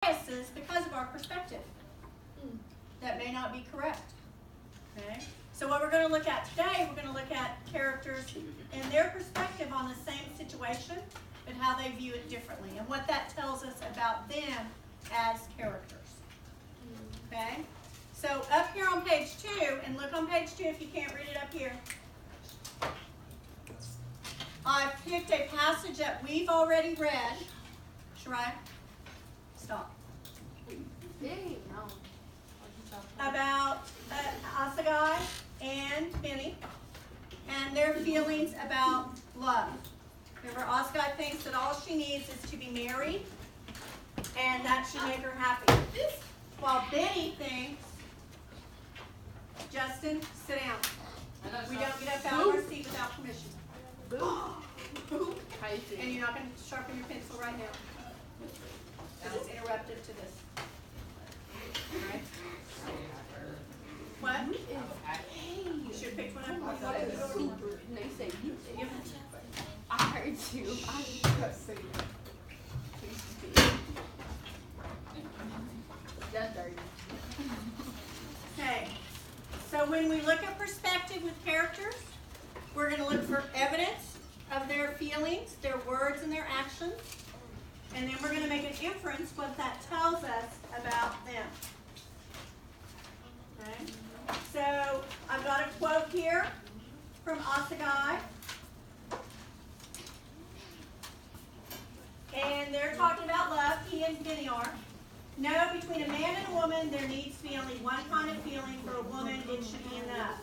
biases because of our perspective. That may not be correct. Okay? So what we're going to look at today, we're going to look at characters and their perspective on the same situation, but how they view it differently, and what that tells us about them as characters. Okay? So up here on page 2, and look on page 2 if you can't read it up here. I've picked a passage that we've already read. Shariah, stop. About Asagai and Benny and their feelings about love. Remember, Asagai thinks that all she needs is to be married, and that should make her happy. While Benny thinks, Justin, sit down. We don't get up out of our seat without permission. And you're not going to sharpen your pencil right now, because it's interruptive to this. All right? What? You should have picked one up. I heard you. That's dirty. Okay. So when we look at perspective with characters, we're going to look for evidence of their feelings, their words, and their actions. And then we're going to make an inference what that tells us about them. Okay? So I've got a quote here from Asagai. And they're talking about love. He and Benny are. No, between a man and a woman, there needs to be only one kind of feeling. For a woman, it should be enough.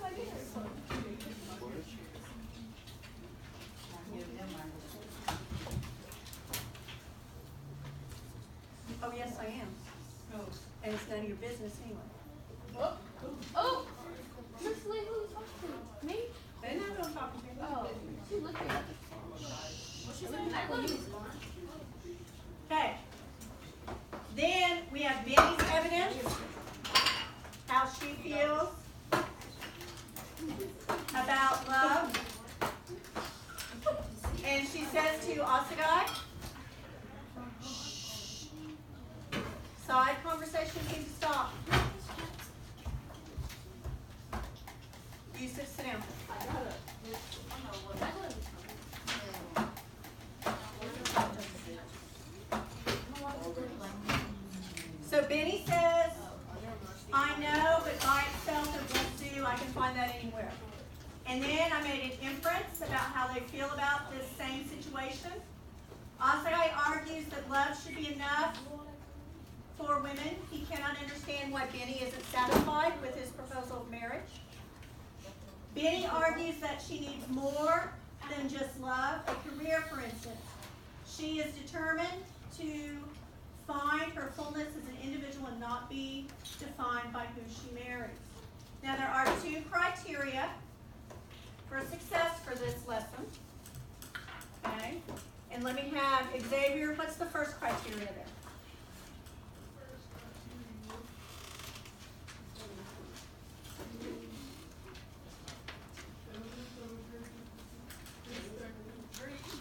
Oh, yes, I am. And it's none of your business anyway. Oh! Miss Lee, who's talking? Me? They know who I'm talking to. Oh, she's looking at She's looking at you. Okay. Then we have Benny's evidence, how she feels about love. And she says to Asagai, side conversation needs to stop. Yusuf, sit down. So Benny says, I know, but by itself it won't do. I can find that anywhere. And then I made an inference about how they feel about this same situation. Asagai argues that love should be enough for women. He cannot understand why Benny isn't satisfied with his proposal of marriage. Benny argues that she needs more than just love, a career, for instance. She is determined to find her fullness as an individual and not be defined by who she marries. Now, there are 2 criteria for success for this lesson. Okay? And let me have Xavier, what's the first criteria there?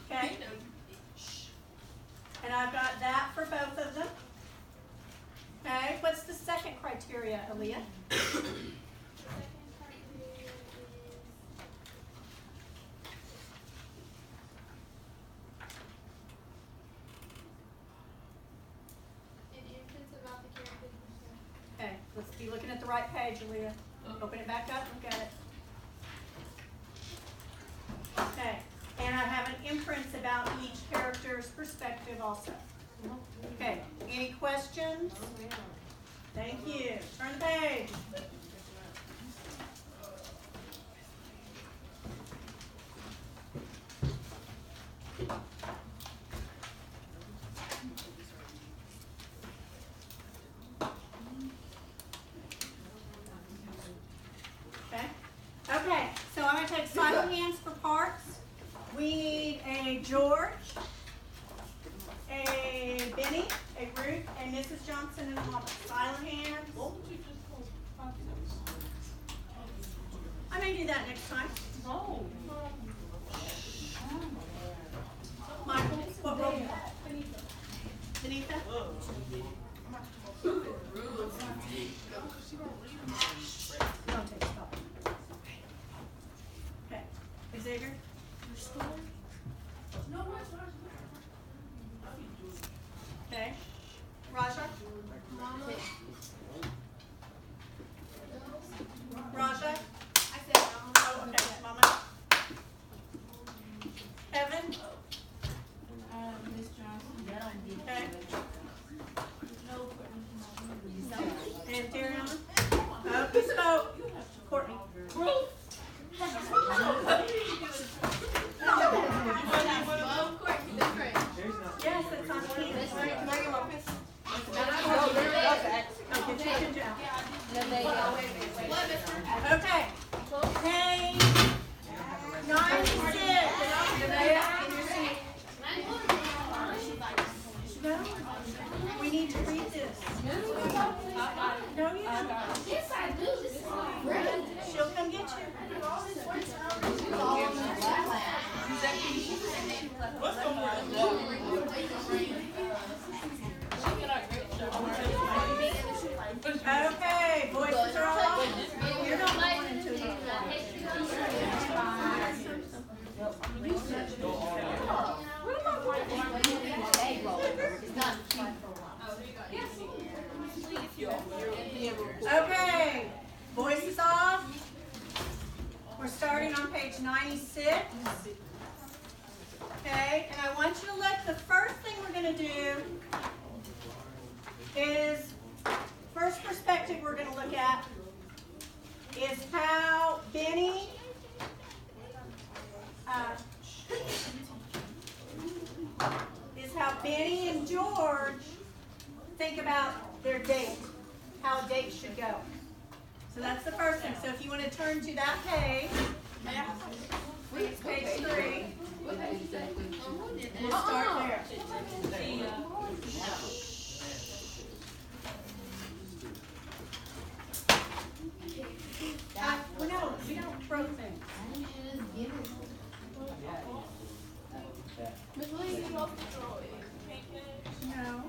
Okay? And I've got that for both of them. Okay, what's the second criteria, Aaliyah? Okay, let's be looking at the right page, Aaliyah. Open it back up, look at it. Okay, and I have an inference about each character's perspective also. Okay, any questions? Thank you. Turn the page. Okay, so I'm going to take silent hands for parts. We need a George, a Benny, a Ruth, and Mrs. Johnson and Mama. Silent hands. I may do that next time. Michael, what role? Benita? Don't take a stop. Okay, Xavier? Okay. Raja? Raja? Oh, okay, Mama. Evan? Okay. And Dariana? Oh, who spoke? Courtney. Yes, it's on me. Can I get my pencil? Okay, change it out. Okay. Page 96. No, we need to read this. No, you don't. Yes, I do. This is great. She'll come get you. Okay, voices are off. You're not going into it. Okay, voices off. We're starting on page 96. Okay, and I want you to look, the first thing we're going to do is, first perspective we're going to look at is how Benny and George think about their date, how a date should go. So that's the first thing. So if you want to turn to that page, it's page 3. We'll start there. Well, no, we don't throw things. No.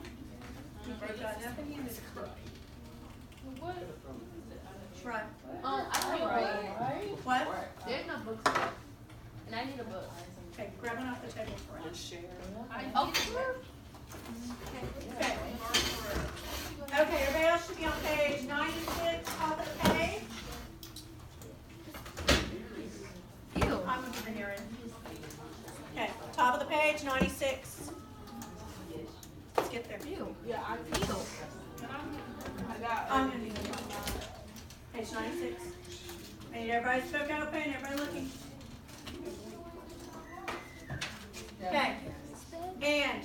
We've got nothing in this book. Try. I can't read. What? There's no books there. And I need a book. Okay, grab one off the table for us. Oh, Okay. Okay, everybody else should be on page 96, top of the page. ew. I'm over here. Okay, top of the page, 96. Let's get there. Ew. Yeah, I Ew. I'm gonna do it. Page 96. I need everybody's book open, everybody looking. Okay, and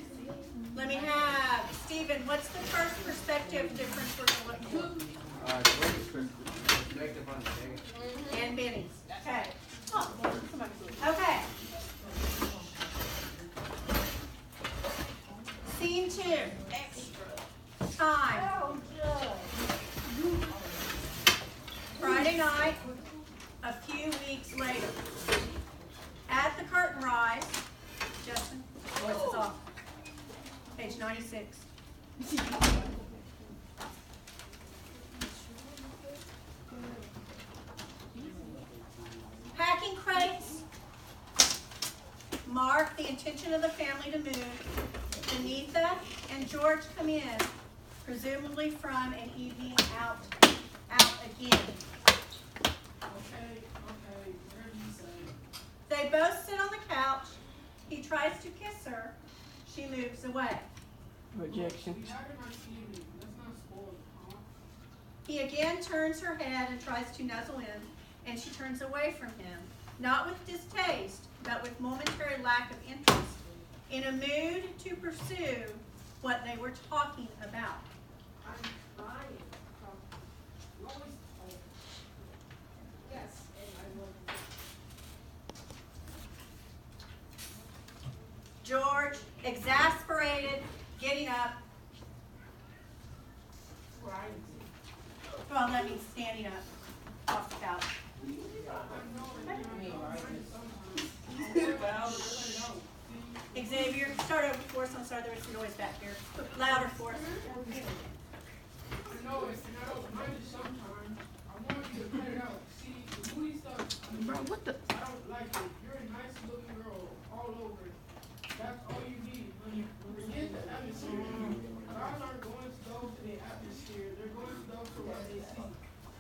let me have, Stephen, what's the first perspective difference we're looking at? Perspective on the day. And Benny's. Okay. Okay. Scene 2. Time. Friday night, a few weeks later. At the curtain rise, Justin, voice is off. Page 96. Packing crates mark the intention of the family to move. Benita and George come in, presumably from an evening out again. They both sit on the couch. He tries to kiss her. She moves away. Rejection. He again turns her head and tries to nuzzle in, and she turns away from him, not with distaste, but with momentary lack of interest, in a mood to pursue what they were talking about. George, exasperated, getting up. Well, that means standing up off the couch. Xavier, start over for us. I'm sorry, there was some noise back here. Louder for us.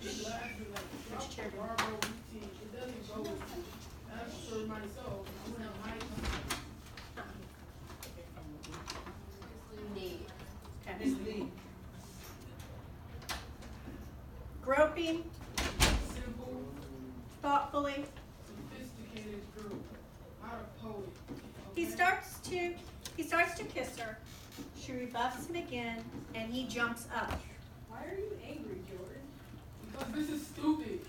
It lasted like barbell routine. It doesn't go with you. That's for myself. I went out high. Okay. Groping Simple, thoughtfully. sophisticated girl. Not a poet. He starts to kiss her. She rebuffs him again, and he jumps up. Why are you angry, Jordan? Because this is stupid.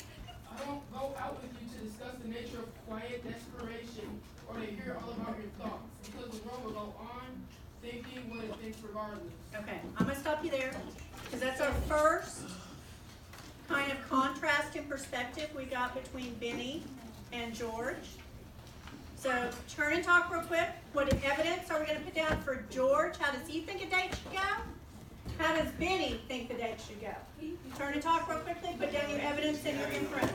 I don't go out with you to discuss the nature of quiet desperation or to hear all about your thoughts. Because the world will go on thinking what it thinks regardless. Okay, I'm gonna stop you there, because that's our first kind of contrast in perspective we got between Benny and George. So turn and talk real quick. What evidence are we gonna put down for George? How does he think a date should go? How does Benny think the date should go? Turn and talk real quickly. Put down your evidence and your inference.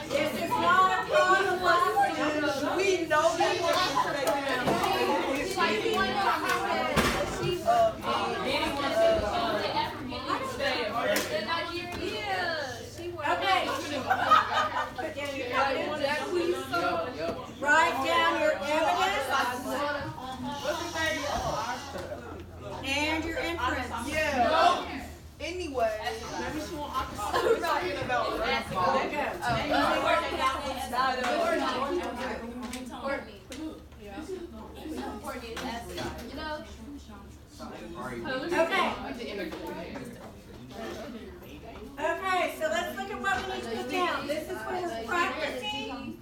This is not a problem. We know that Okay. Put down your evidence. Write down your evidence and your inference. Yeah. Anyway, maybe she won't talking about Okay. Okay, so let's look at what we need to put down. This is where we're practicing.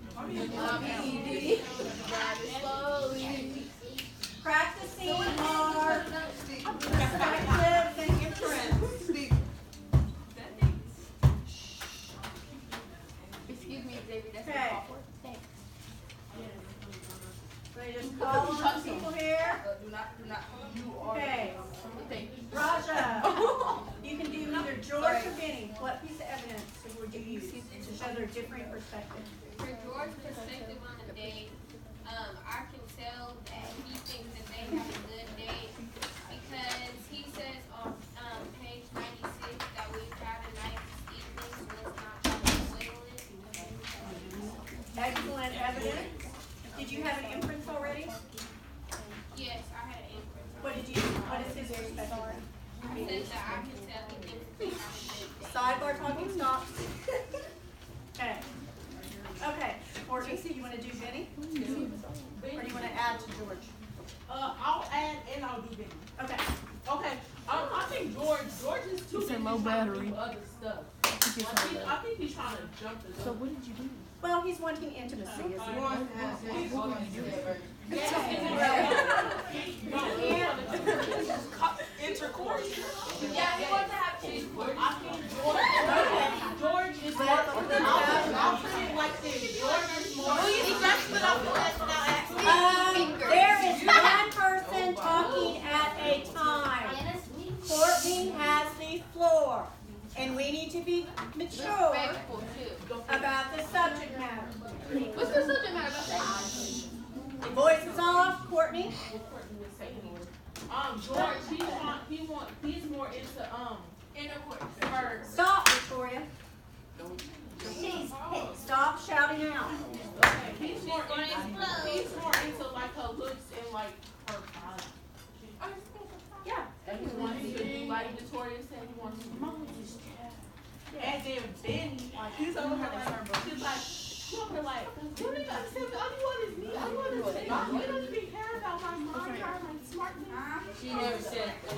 Practicing our perspectives and inference. Excuse me, Xavier, that's Okay. awkward. Thanks. So I just call on some people here. Okay. Raja, you can do either George or Benny. What piece of evidence would you use to show their differing perspectives? For George's perspective on the date, I can tell that he thinks that they had a good date because he says on page 96 that we've had a nice evening, so let's not try to spoil it. Excellent evidence. Did you have an inference already? Yes, I had an inference. What is his perspective? He says that I can tell he thinks they have a good date. Sidebar talking stops. Okay. Okay. Courtney, so you want to do Benny? Or do you want to add to George? I'll add and I'll do Benny. Okay. Okay. I think George is too busy low trying to battery. do other stuff. I think he's trying to jump the gun. So what did you do? Well, he's wanting intimacy, isn't he? Intercourse. Yeah, he wants to have cheese. I think George is more. I'll put it like this. George is more. There is one person talking at a time. Courtney has the floor, and we need to be mature Respectful, too. about the subject matter. What's the subject matter about that? Voice is off, Courtney. George, he's more into Intercourse. her. Stop, Victoria. Stop shouting out. Okay, he's more into like her looks and like her body. Yeah. And he wants to do like Victoria said, he wants to mom this cat. And then Benny, he's over her like, she's over like, you don't even understand, all you want is me. All you want is me. You don't even care about my mind, my smart. She never said that.